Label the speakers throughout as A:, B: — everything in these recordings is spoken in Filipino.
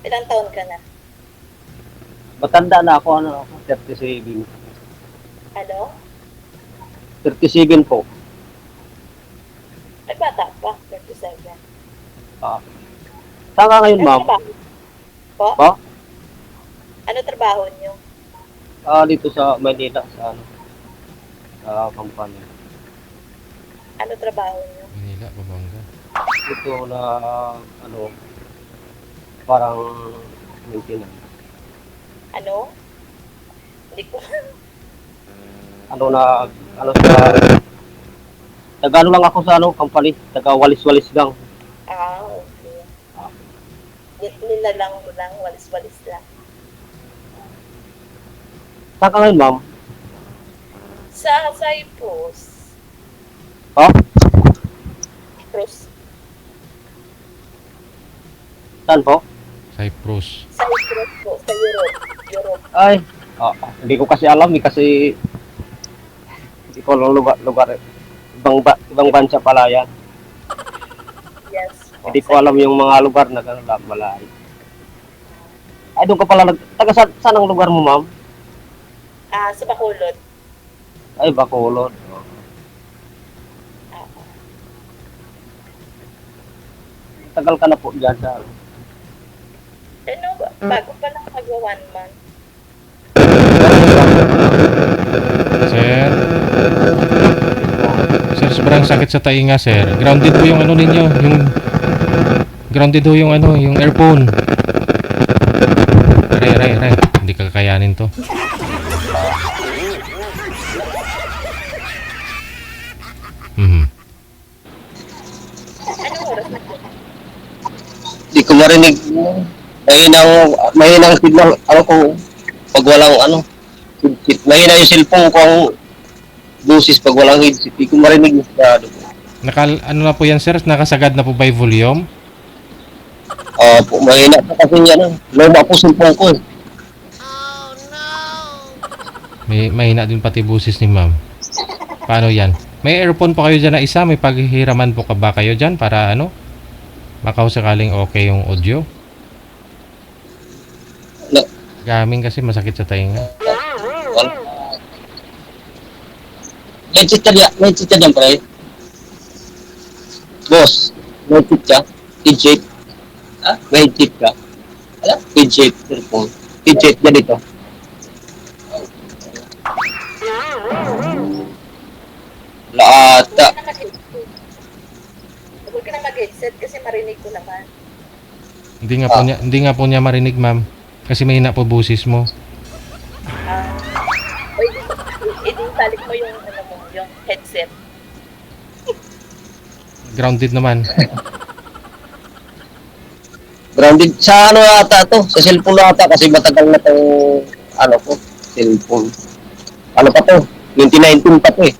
A: Ilang taon ka na?
B: Matanda na ako, ano ako, 37.
A: Ano?
B: 37 po.
A: Ay, bata pa, 37.
B: Ah, saan ka ngayon,
A: Ano
B: ma'am?
A: trabaho? Po?
B: Po?
A: Ano trabaho niyo?
B: Dito sa Manila, sa ano, sa company.
A: Ano trabaho niyo?
C: Manila, Pampanga.
B: Ito na, ano, parang maintenance.
A: Ano? Hindi ko.
B: Ano na, ano sa, taga ano lang ako sa ano, company, taga walis-walis lang.
A: Okay. Nilalang mo lang, walis-walis lang.
B: Saan ka ngayon, ma'am?
A: Sa Cyprus.
B: Po?
A: Cyprus.
B: Saan po?
C: Cyprus.
A: Cyprus po, sa Europe. Europe.
B: Ay, hindi ko kasi alam eh, kasi hindi ko alam lugar eh. Ibang bansa pala yan.
A: Yes po.
B: Hindi ko alam yung mga lugar na gano'n lang, malayo. Ay, doon ka pala, taga saan ang lugar mo, ma'am?
A: Sa Bacolod.
B: Ay, Bacolod.
A: Ah,
B: Tagal ka na po dyan sa,
A: ano, bago pa lang magwa 1 month.
C: Sir? Sir, sobrang sakit sa tainga, sir. Grounded po yung ano ninyo, yung... Grounded po yung ano, yung earphone. Aray. Hindi kakayanin to. Mhm.
A: Anong oras na po?
B: di ko marinig. Mahinang signal, ano ko, pag walang ano, headset. Mahina yung cellphone ko ang busis pag walang headset. Di ko marinig masyado.
C: Ano na po yan, sir? Nakasagad na po by volume?
B: Po, mahina pa kasi yan. Luma po cellphone ko eh.
C: May mahina din pati busis ni ma'am. Paano yan? May earphone po kayo dyan na isa? May paghihiraman po ka ba kayo dyan para ano? Baka sakaling okay yung audio?
B: Na,
C: Gaming kasi masakit sa tainga.
B: wala. May headset ka dyan, pre. Boss, may headset ka? Headset? May headset ka? Headset, cellphone. Headset, ganito. Laata.
A: Huwag ka na mag-headset kasi marinig ko naman.
C: Hindi nga po niya marinig, ma'am. Kasi mahina po busis mo.
A: O edi balik mo yung, ano mo, yung headset.
C: Grounded naman.
B: Grounded sa ano ata to? Sa cellphone ata kasi matagal na tong ano ko, cellphone. Ano pa to? 2019 pa to eh.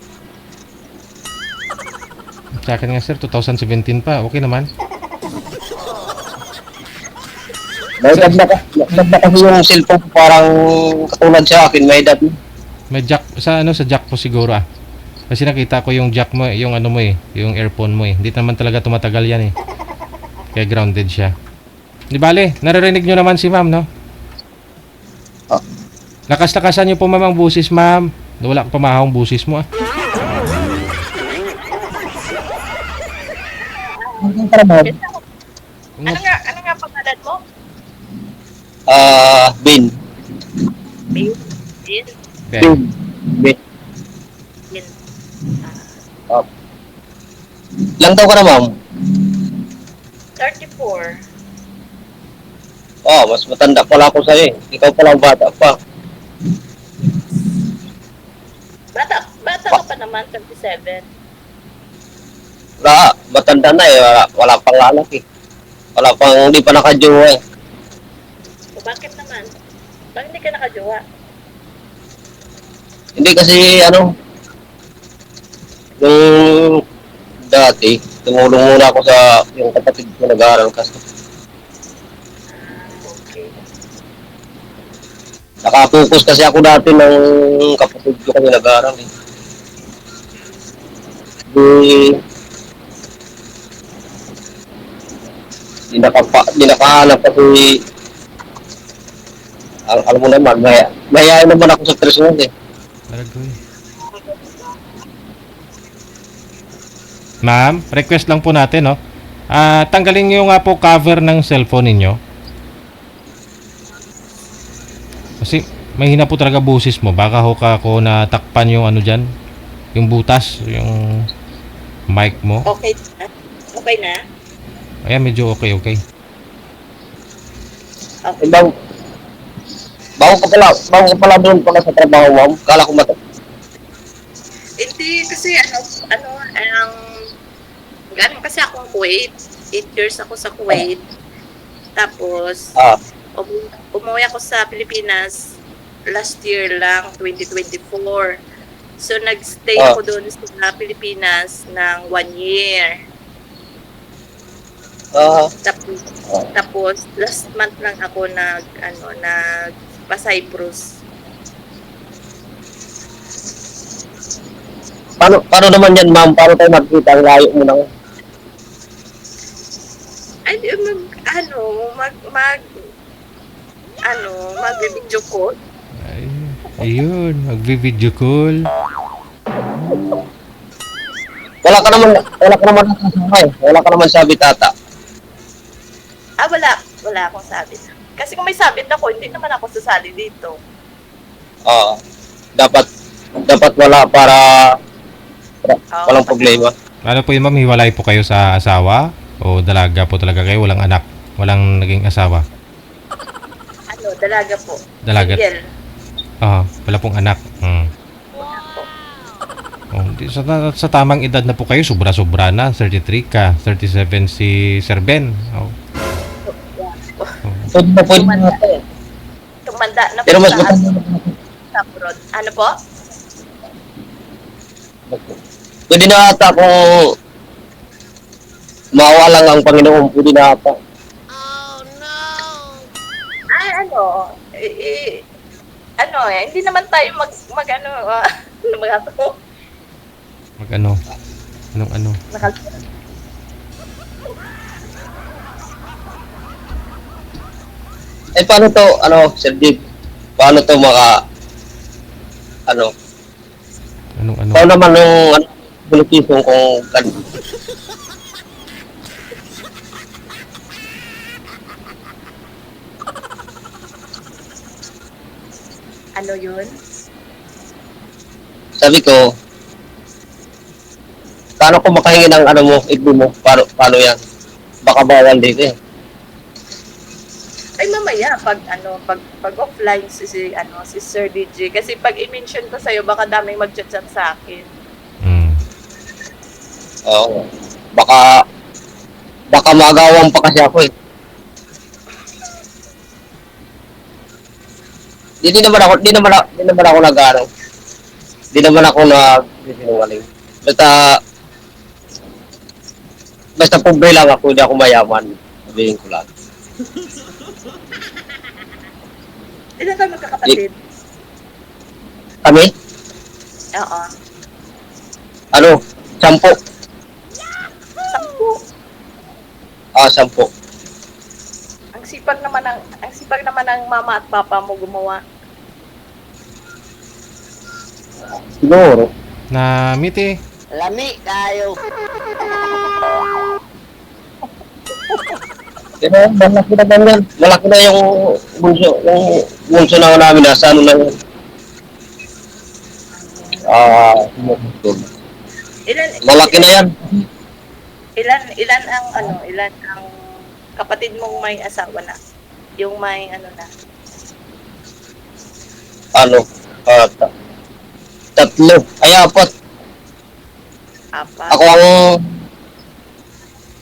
C: Sa akin nga, sir, 2017 pa. Okay naman.
B: May edad na kasi yung cellphone ko parang katulad sa akin, may edad na.
C: May jack sa jack po siguro ah. Kasi nakita ko yung jack mo, yung ano mo eh, yung earphone mo eh. Hindi naman talaga tumatagal yan eh. Kaya grounded siya. Di bale, naririnig nyo naman si ma'am, no?
B: Ah.
C: Lakas-lakasan nyo po ma'am ang busis, ma'am. Wala ka pamahawang busis mo ah.
A: Ano nga pangalan mo?
B: Bin.
A: Bin. Bin.
C: Okay.
B: Bin.
A: Bin.
B: Ilang taon ka na, ma'am?
A: 34.
B: Mas matanda pala ako sa'yo eh. Ikaw pala bata pa.
A: Bata ka pa naman, 37.
B: Matanda na eh. Wala pang anak eh. Hindi pa nakajowa eh.
A: O bakit naman? Bakit hindi ka nakajowa?
B: Hindi kasi ano, yung dati, tumulong muna ako sa yung kapatid ko nag-aaral kasi.
A: Okay.
B: Nakapokus kasi ako dati ng kapatid ko kasi nag-aaral eh. Di nakahanap kasi alam mo naman, mayayain naman ako sa personal eh.
C: Talagoy. Ma'am, request lang po natin, no? Tanggalin niyo nga po cover ng cellphone ninyo. Kasi mahina po talaga boses mo. Baka ho ka ako natakpan yung ano dyan. Yung butas, yung mic mo.
A: Okay na? Okay na?
C: Ayan, medyo okay.
B: Eh, bago ka pala doon pala sa trabaho, ma'am. Kala ko
A: Hindi, kasi galing kasi akong Kuwait. 8 years ako sa Kuwait. Tapos,
B: ah,
A: umuwi ako sa Pilipinas last year lang, 2024. So, nagstay
B: Ah.
A: ako doon sa Pilipinas ng 1 year. Tapos last month lang ako pa Cyprus.
B: paano naman yan, ma'am? Paano tayo magkita? Ang layo mo nang.
A: Ay, mag-video call.
C: Ay, ayun, magvi-video call.
B: Wala ka naman nasasama eh. Wala ka naman sabi tata.
A: Wala akong sabit. Kasi kung may sabit ako, hindi naman ako sasali dito.
B: Dapat wala para
A: Oo.
B: walang problema.
C: Ano po yun, ma'am? Hiwalay po kayo sa asawa? O dalaga po talaga kayo? Walang anak? Walang naging asawa?
A: Dalaga po.
C: Dalaga.
A: Single.
C: Wala pong anak. Oh, sa tamang edad na po kayo, sobra-sobra na. 33 ka, 37 si Sir Ben.
B: Pwede na ito eh.
A: Tumanda na
B: Pero
A: po
B: mas
A: sa abroad. Ano po?
B: pwede na ata kung maawa lang ang Panginoon. Pwede na ata.
A: Ay, hindi naman tayo
C: Mag-ano? Anong ano?
B: Eh, paano to, Sir Dave? Paano to
C: Anong ano?
B: paano naman yung, benepisyo kung,
A: Ano yun?
B: sabi ko, paano ko makahingi ng FB mo? Paano yan? Baka bawal dito eh.
A: Ay, mamaya, pag offline si Sir DJ. Kasi pag i-mention ko sa'yo, baka daming mag-chat sa akin.
B: Oo. Baka magawang pa kasi ako eh. Di naman ako nag-ano. Di naman ako nagsisinungaling. Basta pobre lang ako, hindi ako mayaman. Sabihin ko lang.
A: Ilan ka magkakapatid?
B: Kami?
A: Oo.
B: 10.
A: 10.
B: 10.
A: Ang sipag naman ng mama at papa mo gumawa.
B: Siguro.
C: Na miti.
A: Lami tayo.
B: Pero malaki na ganyan. Malaki na yung bunso na namin. Nasa na yun. Malaki na yan.
A: Ilan ang kapatid mong may asawa na? Yung may na?
B: Tatlo. Ay, 4.
A: 4.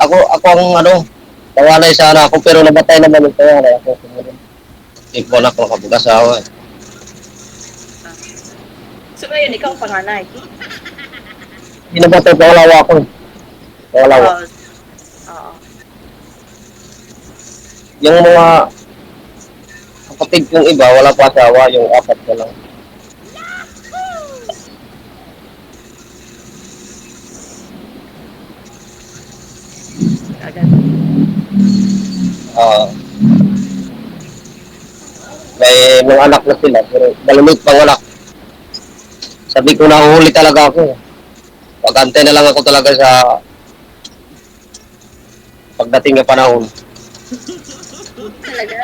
B: Ako ang tawanay sana ako pero nabatay naman yung tawanay ako. Hindi ko na ako nakapag-asawa eh.
A: So ngayon, ikaw ang panganay?
B: Hindi nabatay, pangalawa ako eh. Pangalawa.
A: Oo.
B: Yung mga kapatid kong iba, wala pa asawa, yung 4 ko lang.
A: Agad.
B: May mga anak na sila, pero malamig pang anak. Sabi ko, nahuhuli talaga ako. Pag-antay na lang ako talaga sa pagdating ng panahon.
A: Talaga,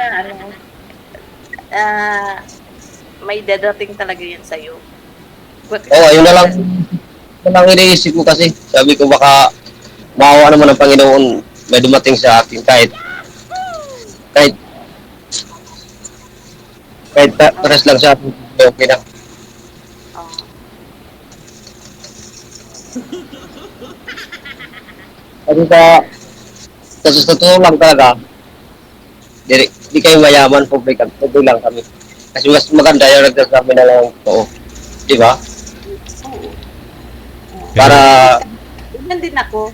A: ah, may dadating talaga yan sa'yo.
B: Oo, yun na lang. Yun lang iniisip ko kasi. Sabi ko, baka maawa naman ng Panginoon may dumating sa akin kahit kahit pares lang sa akin. Okay na.
A: Oh.
B: Kasi sa totoo lang talaga, di kayo mayaman, pobre lang kami. Kasi mas maganda yung nagsasabi na lang totoo. Di ba?
A: Oo.
B: Para,
A: Ganyan din ako.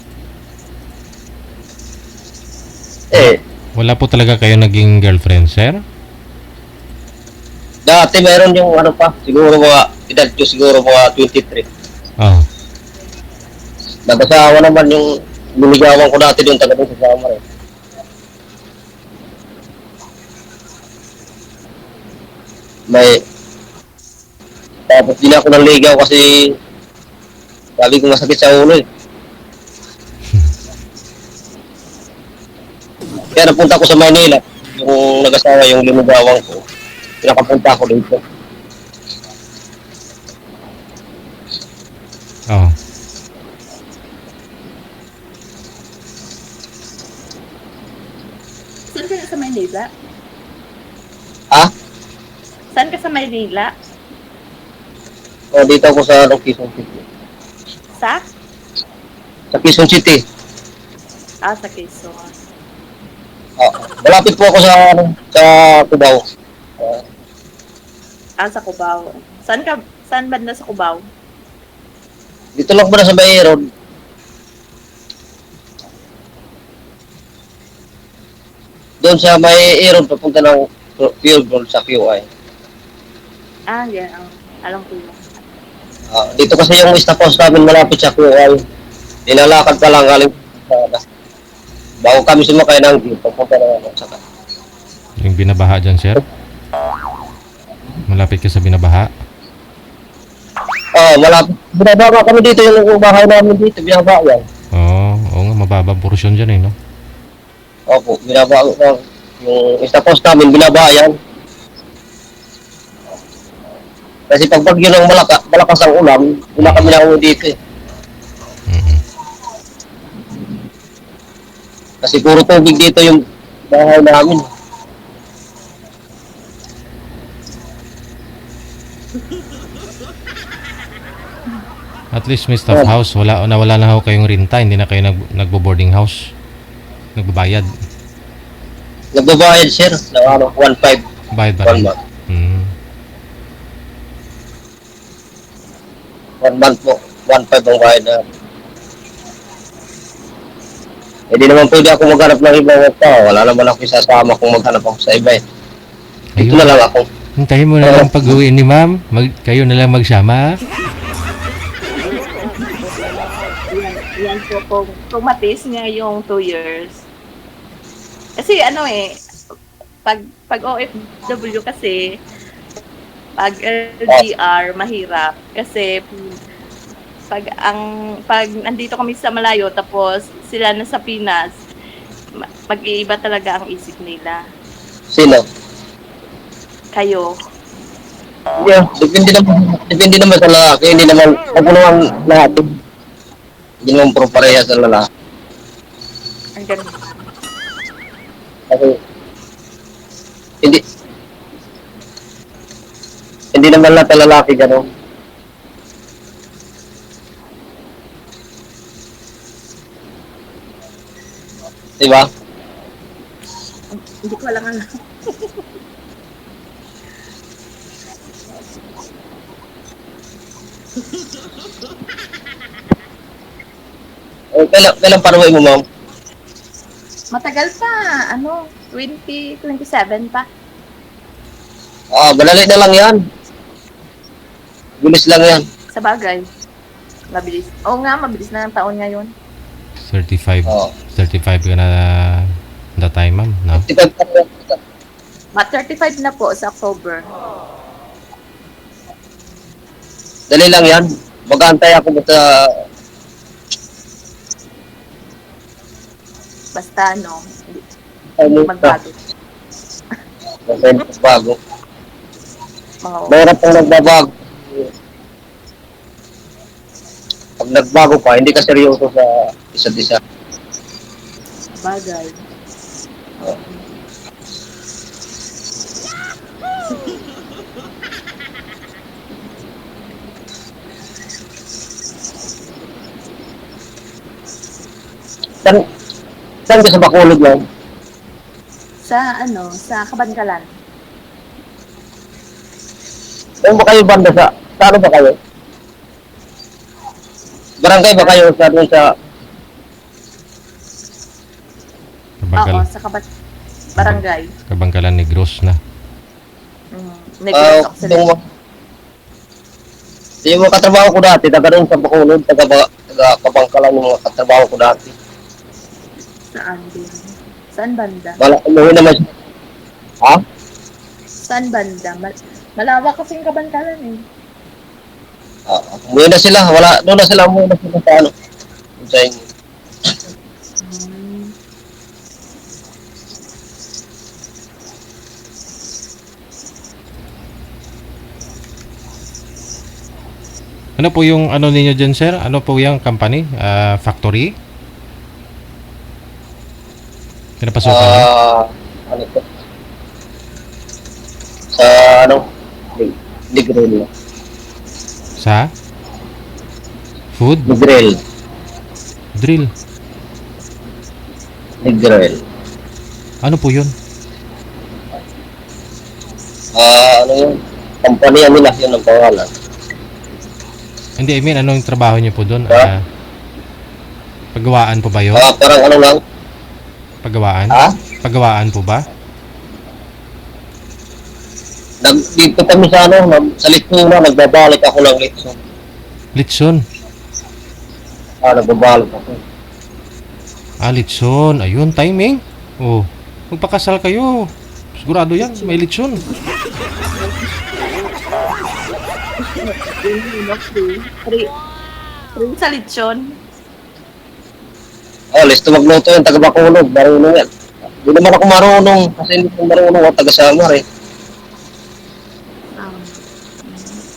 C: Wala po talaga kayo naging girlfriend, sir?
B: dati meron yung ano pa, siguro edad ko siguro mga 23.
C: Oh.
B: Nag-asawa naman yung liligawan ko dati doon taga doon sa Samar. May, tapos din ako nanligaw kasi sabi ko masakit sa ulo eh. Kaya napunta ko sa Maynila, yung nag-asawa yung liligawan ko. Pinakapunta ko dito.
C: Oh.
A: Saan ka sa Maynila?
B: Ah?
A: Saan ka sa Maynila?
B: O, dito ako sa Quezon City.
A: Sa?
B: Sa Quezon City.
A: Sa Quezon.
B: Malapit po ako sa Cubao.
A: Sa Cubao. Saan banda sa Cubao?
B: Dito lang muna sa Bayron. Doon sa may Iron, papunta ng field goal sa QI.
A: Yan. Alam ko yun.
B: Dito kasi yung staff house namin malapit sa QI. Nilalakad pa lang galing bago kami sumakay ng jeep, papunta na sa
C: Yung binabaha dyan, sir? Malapit ka sa binabaha?
B: malapit. Binababa kami dito, yung bahay namin dito, binababa yan.
C: Oo nga, mababa portion dyan eh, no?
B: Opo, binababa yung staff house namin, binababa yan. Kasi pag bagyo ng malakas ang ulam, wala kami na uwi dito eh.
C: Mm-hmm.
B: Kasi puro tubig dito yung bahay namin.
C: At least may staff house. Wala na ho kayong renta. Hindi na kayo nagbo-boarding house. Nagbabayad.
B: Nagbabayad sir, ng 1.5
C: Bayad ba
B: 1
C: rin?
B: month.
C: Mm.
B: 1 month po, 1.5 ang bayad na. Hindi naman pwede ako maghanap ng ibang tao. Wala naman ako isasama kung maghanap ako sa iba eh. Dito
C: Ayun.
B: na lang ako.
C: Hintayin mo na lang pag-uwi ni ma'am. Kayo na lang magsama.
A: Yan po, kung matiis niya yung 2 years. Kasi pag OFW kasi, pag LDR, mahirap. Kasi pag nandito kami sa malayo, tapos sila na sa Pinas, mag-iiba talaga ang isip nila.
B: Sino?
A: Kayo.
B: Yeah, depende naman sa lalaki. Hindi naman, pagpunuan lahat. Hindi naman puro pareha sa lalaki.
A: Ang ganun.
B: Kasi, hindi naman lahat ng lalaki gano'n. Diba?
A: Hindi ko alam.
B: Kailan panuwi mo, ma'am?
A: Matagal pa. 2027 pa.
B: Madali na lang yan. Bilis lang yan.
A: Sa bagay. Mabilis. Oo nga, mabilis na ang taon ngayon.
C: 35.
B: Oo.
C: 35 ka na that time, ma'am. No?
A: Ma-35 na po sa October.
B: Dali lang yan. Mag-aantay ako sa
A: Basta ano, hindi
B: ano
A: magbago.
B: sa bago.
A: Oo.
B: Mahirap pang nagbabago. Pag nagbago ka, hindi ka seryoso sa isa't isa.
A: Bagay.
B: Saan, saan ka sa Bacolod yan?
A: Sa ano, sa Kabangkalan.
B: Saan ba kayo banda sa ano ba kayo? Barangay ba kayo sa doon sa
C: Kabangkalan,
A: Oo, sa Barangay.
C: Kabangkalan Negros na.
A: Negros Auxiliary.
B: yung mga katrabaho ko dati, taga doon sa Bacolod, taga Kabangkalan yung mga katrabaho ko dati.
A: Saan din? Saan banda?
B: Wala, umuwi naman siya. Ha?
A: Saan banda? Malawak kasi yung Kabangkalan eh.
B: Umuwi na sila, wala, doon na sila, umuwi na sila sa ano. Sa inyo.
A: Hmm.
C: Ano po yung ano ninyo dyan, sir? Ano po yung company? Factory? Pinapasukan niyo?
B: Ano to? Sa ano? Ligrel.
C: Sa? Food?
B: Ligrel.
C: Drill?
B: Ligrel.
C: Ano po yun?
B: Ano yun? Kompanya nila, yun ang pangalan.
C: Hindi, I mean, anong trabaho niyo po doon? Paggawaan po ba yun?
B: Parang ano lang.
C: Paggawaan?
B: Ha?
C: Paggawaan po ba?
B: Dito kami sa ano, sa litso na, nagbabalik ako ng litso.
C: Litson?
B: Nagbabalik ako.
C: Litson. Ayun, timing. Oh, magpakasal kayo. Sigurado yan, may litson.
A: Free sa lechon.
B: Listo magluto yung taga Bacolod, marunong yan. Hindi naman ako marunong, kasi hindi ko marunong ako taga Samar eh.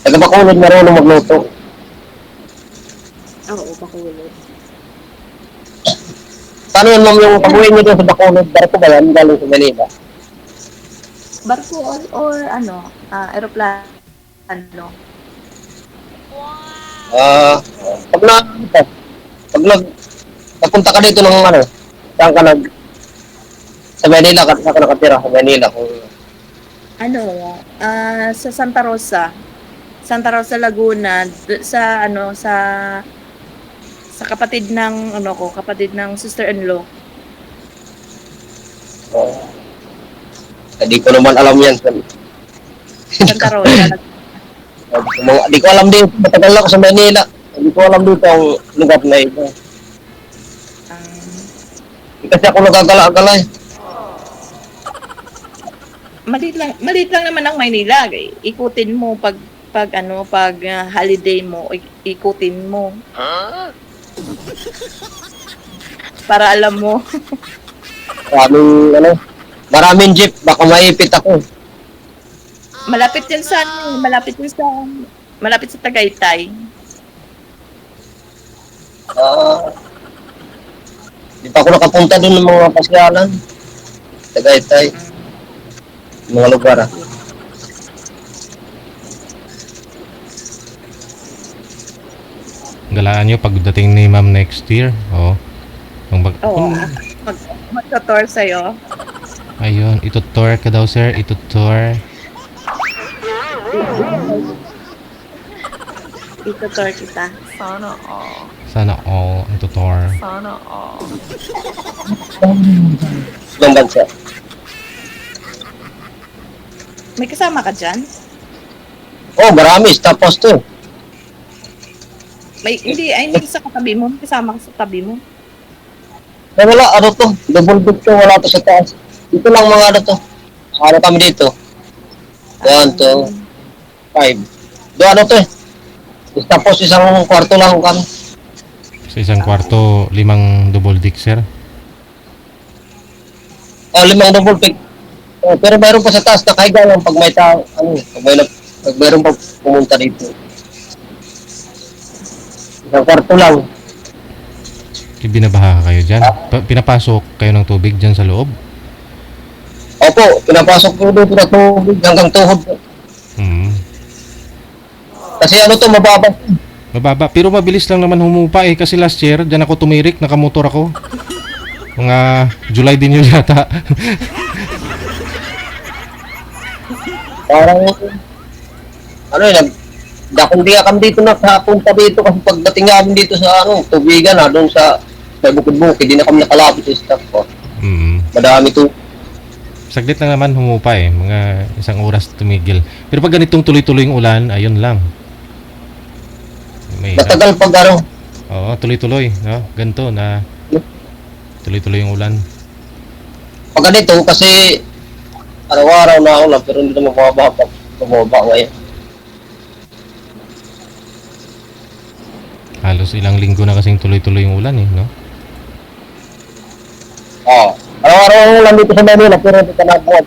B: Taga Bacolod, marunong magluto.
A: Oo, Bacolod.
B: Paano yan ma'am yung pag-uwi niyo doon sa Bacolod? Barko ba yan galing sa Manila?
A: Barko or ano, aeroplano.
B: Pagpunta ka dito ng ano, saan ka sa Manila, saan ka nakatira sa Manila?
A: Ano, sa Santa Rosa. Santa Rosa, Laguna, sa ano, sa kapatid ng ano ko, kapatid ng sister-in-law.
B: Hindi ko naman alam yan.
A: Santa Rosa.
B: Hindi ko alam dito, matagal ako sa Manila. Hindi ko alam dito ang lugar na ito. Kasi ako nagagala-gala eh.
A: Maliit lang naman ang Maynila. Ikutin mo pag holiday mo, ikutin mo. Para alam mo.
B: Maraming jeep, baka maipit ako.
A: Malapit yan sa malapit sa Tagaytay.
B: Di pa ako nakapunta doon ng mga pasyalan. Tagaytay. Mga lugar ah.
C: Galaan nyo pagdating ni ma'am next year. Oh.
A: Oo. Magtutor sa'yo.
C: Ayun, itutour ka daw, sir. Itutour.
A: Itutor kita.
C: Sana all ang tutor.
B: Ibang bansa.
A: May kasama ka dyan?
B: Marami. Tapos to.
A: Hindi sa katabi mo. May kasama ka sa tabi mo.
B: Wala, ano to? Double bed to. Wala to sa taas. Dito lang mga ano to. Ano kami dito?
A: Ah,
B: 1, 2, 5. Do ano to eh? Tapos isang kwarto lang kami.
C: Sa isang kwarto, 5 double deck, sir.
B: O, 5 double pick. Pero mayroon pa sa taas na kaiga lang pag may tao, pag mayroon pa pumunta dito. Isang kwarto lang.
C: Binabaha kayo dyan. Pinapasok kayo ng tubig dyan sa loob.
B: Opo, pinapasok ko dito na tubig hanggang tuhod.
C: Hmm.
B: Kasi ano to, mababa.
C: Mababa. Pero mabilis lang naman humupa eh. Kasi last year, dyan ako tumirik. Nakamotor ako. Mga July din yun yata.
B: Parang, ano yun, kung di kami dito nakapunta dito kasi pagdating namin dito sa tubigan na doon sa bukid-bukid, di na kami nakalapit sa staff ko.
C: Hmm.
B: Madami to.
C: Saglit lang naman humupa eh. Mga 1 oras tumigil. Pero pag ganitong tuloy-tuloy yung ulan, ayun lang. Mahirap.
B: Matagal pag ano,
C: Oo, tuloy-tuloy. No? Ganito na tuloy-tuloy yung ulan.
B: pag ganito kasi araw-araw na ako lang pero hindi na mababa ngayon.
C: Halos ilang linggo na kasing tuloy-tuloy yung ulan eh, no?
B: Oo. Araw-araw ako lang dito sa Manila pero hindi ka nabuhat.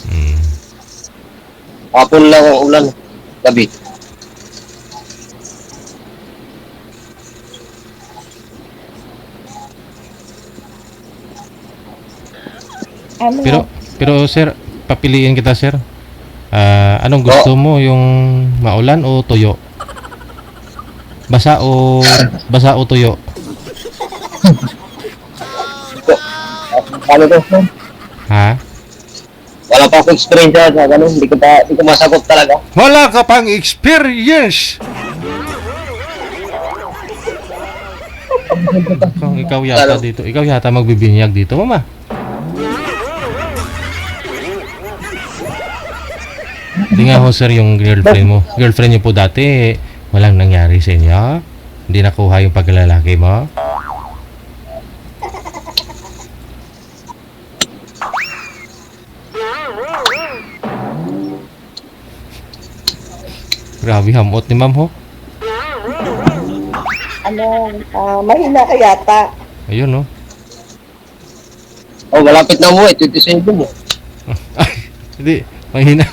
C: Hmm.
B: Hapon lang ang ulan. Gabi.
A: ano,
C: Pero sir, papiliin kita sir. Anong gusto mo, yung maulan o tuyo? Basa o tuyo?
B: Ano to?
C: Ha?
B: Wala pa akong experience sa ganun. Hindi ko masagot talaga.
C: Wala ka pang experience. Kung ikaw yata dito, ikaw yata magbibinyag dito, mama. Hindi nga ho sir yung girlfriend mo. Girlfriend niyo po dati, walang nangyari sa inyo? Hindi nakuha yung paglalaki mo? Grabe hamot ni ma'am ho.
A: mahina ka yata.
C: Ayun no.
B: Oh, malapit na umuwi. 27 mo.
C: Ay, hindi. Mahina.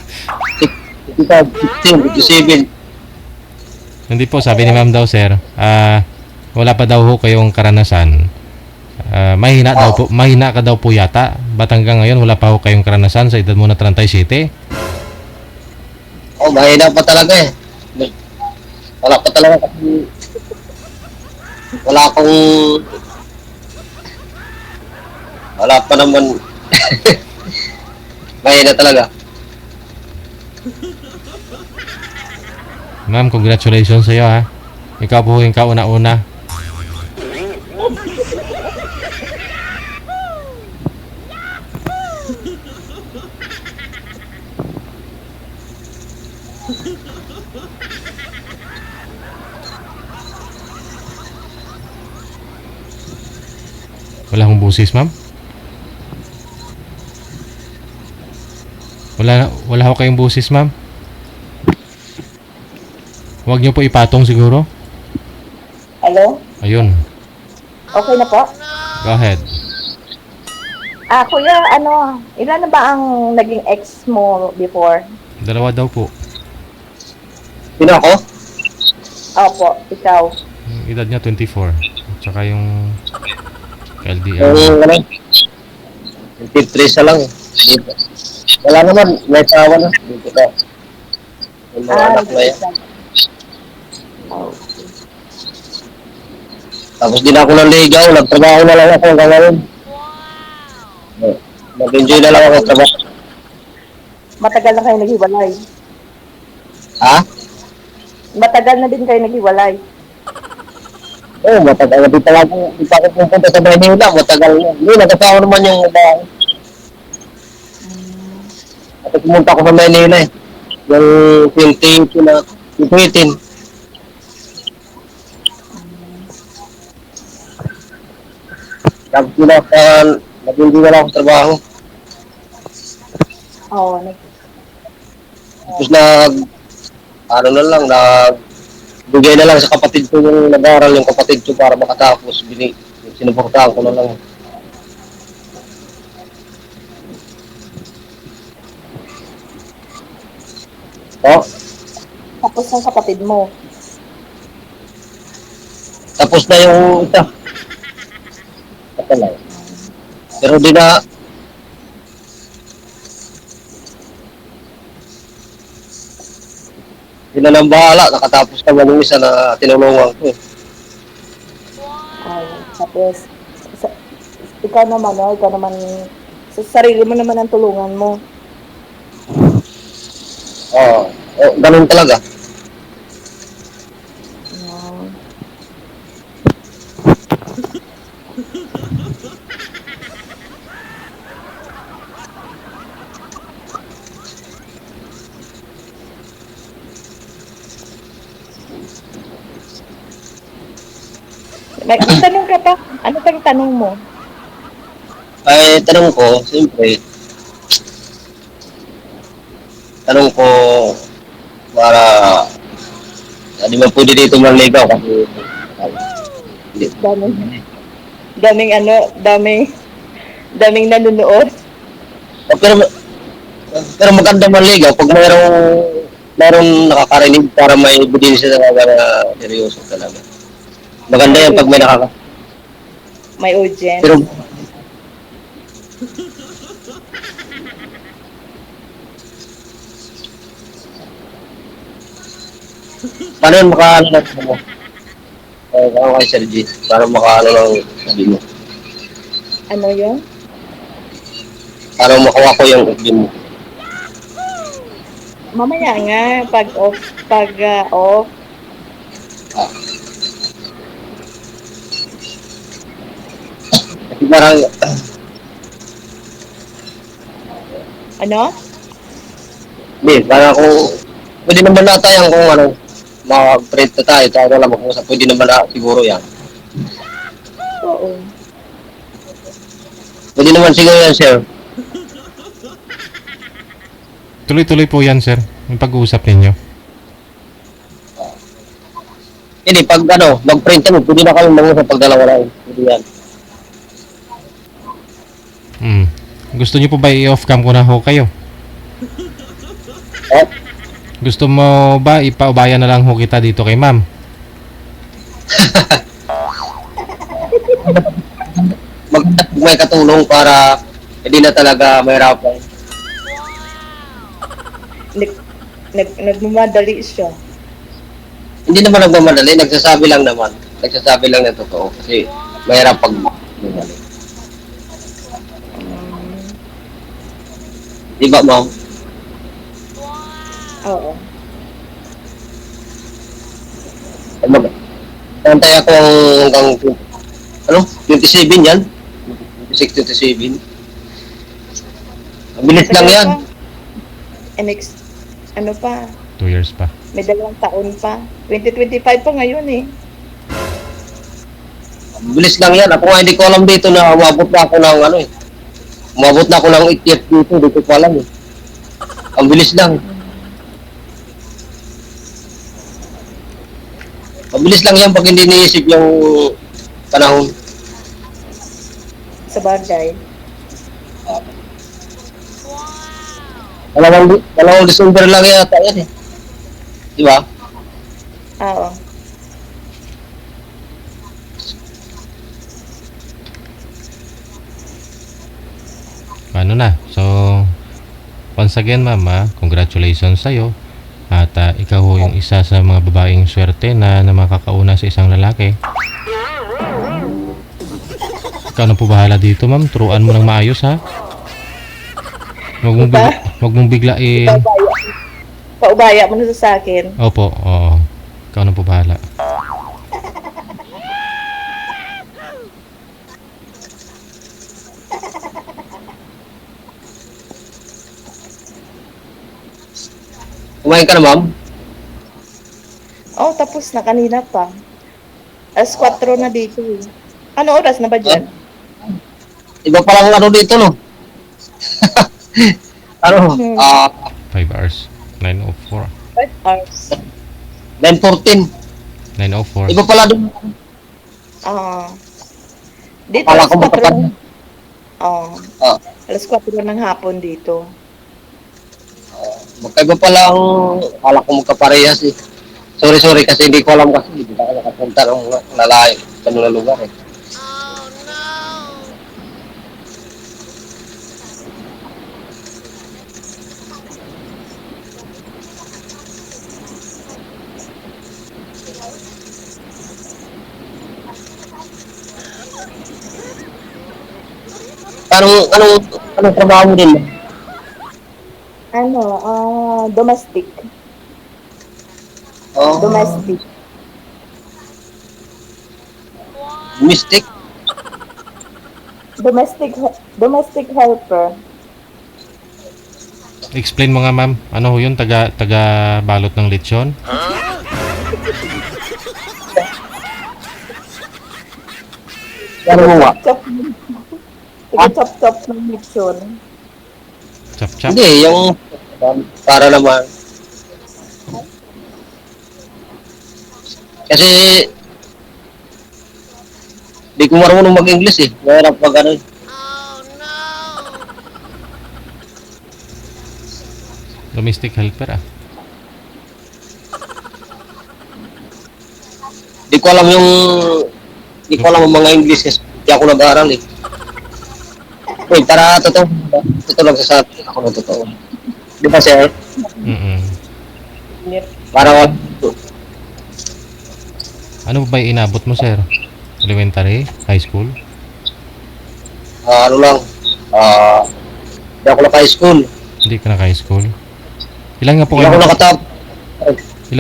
B: 15, 57.
C: Hindi po, sabi ni ma'am daw sir, wala pa daw ho kayong karanasan. Mahina daw po, mahina ka daw po yata. Ba't hanggang ngayon wala pa ho kayong karanasan sa edad mo na 37?
B: Oh, mahina pa talaga eh. Wala pa talaga kasi wala pa naman. Mahina talaga.
C: Ma'am, congratulations sa iyo ha. Ikaw po yung kauna-una. Wala akong busis, ma'am. Wala ako kayong busis, ma'am. Huwag niyo po ipatong siguro.
A: Hello?
C: Ayun.
A: Okay na po?
C: Go ahead.
A: Kuya, ilan na ba ang naging ex mo before?
C: 2 daw po.
B: Sino ako?
A: Opo, ikaw.
C: Yung edad niya 24. Tsaka yung LDR.
B: Yung ano? 23 na lang. Dito. Wala naman. May tawa na. Dito ka. Yung mga anak na yan.
A: Okay.
B: Tapos din ako naligaw. Nagtrabaho na lang ako hanggang ngayon. Nag-enjoy na lang ako sa trabaho.
A: Matagal na kayo naghiwalay.
B: Ha?
A: Matagal na din kayo naghiwalay.
B: Oo, matagal. Di pa ako pupunta sa Maynila. Matagal na. Hindi, nagkasawa naman yung bahay. At pumunta ako sa Maynila eh. Yung 20 na, yung 20. Tapos nag-enjoy na lang ako sa trabaho.
A: Oo,
B: Tapos ano na lang, bigay na lang sa kapatid ko yung nag-aaral yung kapatid ko para makatapos. Sinuportahan ko na lang. Oh,
A: tapos ng kapatid mo.
B: tapos na yung isa. Ito lang. Pero di na nang bahala. Nakatapos naman yung isa na tinulungan ko.
A: Ay, tapos, sa, ikaw naman, sa sarili mo naman ang tulungan mo.
B: Ganun talaga.
A: Mm. May tanong ka pa? Ano pang tanong mo?
B: Ay, tanong ko para di ba pwede dito manligaw kasi hindi.
A: Daming, daming nanonood.
B: Oh, pero maganda manligaw pag mayroong nakakarinig para may ebidensya talaga na seryoso talaga. Maganda yan pag may
A: May audience.
B: pero paano yun makaano na mo? Ako kay Sir G, para makaano lang sabi mo.
A: Ano yun?
B: Para makuha ko yung FB mo.
A: Mamaya nga, pag off,
B: Kasi parang,
A: ano?
B: parang kung, pwede naman na tayo kung ano, mag-print na tayo na lang mag-usap. Pwede naman na siguro yan.
A: Oo.
B: Pwede naman siguro yan, sir.
C: Tuloy-tuloy po yan, sir. Yung pag-uusap ninyo.
B: Hindi, pag mag-print mo, pwede na kami mag-usap pag dalawa lang. Pwede yan.
C: Hmm. Gusto niyo po ba i-off cam ko na ho kayo?
B: Oh,
C: Gusto mo ba ipaubaya na lang ho kita dito kay ma'am?
B: may katulong para hindi na talaga mahirapan.
A: Nagmamadali siya.
B: Hindi naman nagmamadali, nagsasabi lang naman. Nagsasabi lang ng totoo kasi mahirap pag magmadali. Di ba, ma'am?
A: Oo.
B: Nantay ako hanggang 27 yan? 26, 27. Ang bilis lang yan.
A: And next, ano pa,
C: 2 years pa.
A: may 2 taon pa. 2025 pa ngayon eh.
B: Ang bilis lang yan. Ako nga hindi ko alam dito na umabot na ako ng umabot na ako ng 8 years dito. Dito ko alam eh. Ang bilis lang. Mabilis lang yan pag hindi niisip yung panahon.
A: Sa bagay.
B: Dalawang December lang yata yan eh. Di ba?
A: Oo.
C: Ano na? So, once again, ma'am, congratulations sa'yo. At ikaw ho yung isa sa mga babaeng swerte na makakauna sa isang lalaki. Ikaw na po bahala dito, ma'am. Turuan mo ng maayos, ha? Huwag mong biglain.
A: Paubaya mo na sa akin.
C: Opo, oo. Ikaw na po bahala.
B: Kumain ka na, ma'am?
A: Oh, tapos na kanina pa. Alas 4 na dito eh. Ano oras na ba dyan?
B: Iba palang dito, no? Ano?
A: Hmm.
C: 5 hours. 9:04.
A: 5 hours.
B: 9:14.
C: 9:04.
B: Iba pala doon.
A: Oo. Dito
B: Akala
A: alas
B: ko
A: 4
B: magkapad.
A: ng, oh,
B: Ah,
A: alas 4 ng hapon dito.
B: magkaiba pala ang akala ko magkaparehas eh. Sorry kasi hindi ko alam kasi hindi ako nakapunta ng lalayo sa mga lugar eh. Anong trabaho mo din?
A: Ano, domestic.
B: Oh,
A: Domestic.
B: Mystic.
A: Domestic helper.
C: Explain mo nga, ma'am. Ano ho yun? Taga balot ng lechon?
B: Ano mo nga?
A: Chop. Chop ng lechon.
C: Chap-chap.
B: Hindi, yung para naman. Kasi di ko marunong mag-English eh. Mahirap pag ano eh.
C: Domestic helper ah.
B: Di ko alam ang mga English kasi hindi ako nag-aaral eh. Wait, tara, totoo lang sa atin. Ako na totoo. Di ba sir?
C: Mm-mm.
B: Parang
C: Ano ba yung inabot mo, sir? Elementary? High school?
B: ano lang, hindi ako naka-high school.
C: Hindi ka na high school? Ilan nga po
B: Hindi
C: kayo?
B: ako nakatap.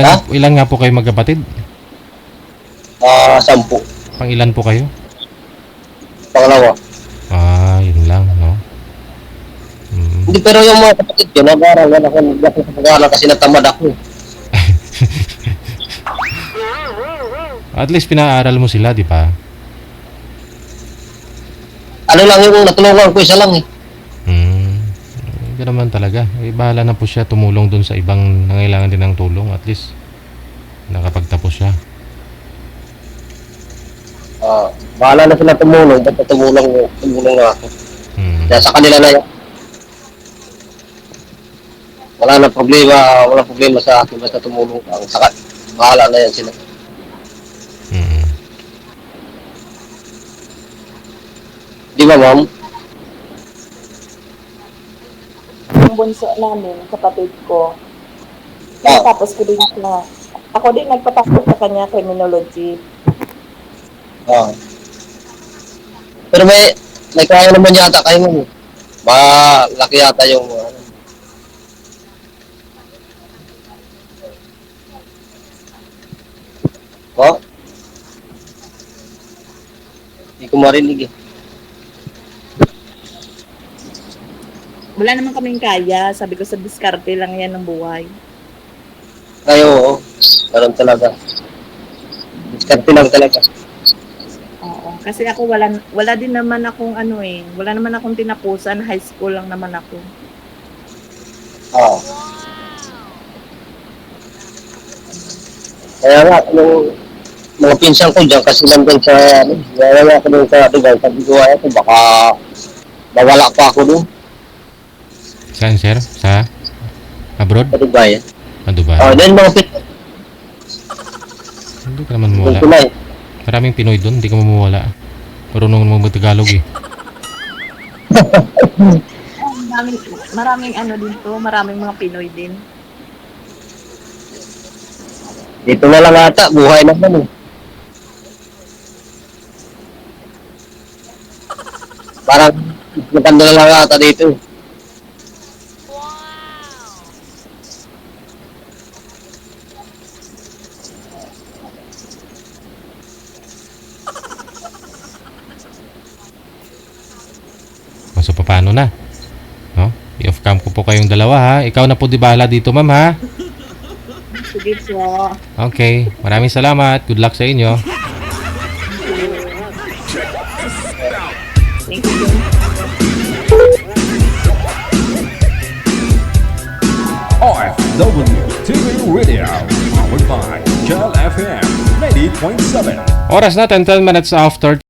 B: Ha?
C: Ilan nga po kayo magkapatid?
B: 10.
C: Pang ilan po kayo?
B: Pangalawa.
C: Yun lang, no? Mm.
B: Hindi, pero yung mga kapatid ko, nag-aaral na ako. Hindi ako sa pag-aaral kasi natamad ako.
C: At least pinaaral mo sila, di ba?
B: Ano lang yung natulungan ko, isa lang eh.
C: Hindi naman talaga. Bahala na po siya tumulong dun sa ibang nangailangan din ng tulong. At least, nakapagtapos siya.
B: Bahala na sila tumulong. Basta tumulong na ako. Kaya sa kanila na yan. Wala problema sa akin. Basta tumulong ka. Saka, bahala na yan sila. Di ba, ma'am?
A: Yung bunso namin, kapatid ko. Tapos ko din na, ako din nagpatapos sa kanya criminology.
B: Pero may kaya naman yata kayo mo. Malaki yata yung hindi ko marinig eh.
A: Wala naman kaming kaya. Sabi ko sa diskarte lang yan ng buhay.
B: Kayo, oo. Ganun talaga. Diskarte lang talaga.
A: Oo. Kasi ako wala din naman akong wala naman akong tinapusan. High school lang naman ako.
B: Kaya nga, yung mga pinsan ko dyan kasi nandun sa, kaya nga ako dun sa Dubai, sabi ko ako, baka mawala pa ako dun
C: Saan, sir? Sa abroad?
B: sa Dubai.
C: Dubai?
B: Then mga pinsan
C: Hindi ka naman mawala.
B: ko na eh.
C: Maraming Pinoy doon, hindi ka mamawala. Marunong mo mag-Tagalog eh.
A: Maraming dito, maraming mga Pinoy din.
B: Dito na lang ata, buhay naman eh. Parang maganda na lang ata dito eh.
C: So, paano na? No? I-off cam ko po kayong dalawa ha. Ikaw na po di bahala dito, ma'am ha.
A: Sige po.
C: Okay. Maraming salamat. Good luck sa inyo.
A: Thank you.
D: DWTV Radio, powered by Cal FM 90.7.
C: Oras natin 10 minutes after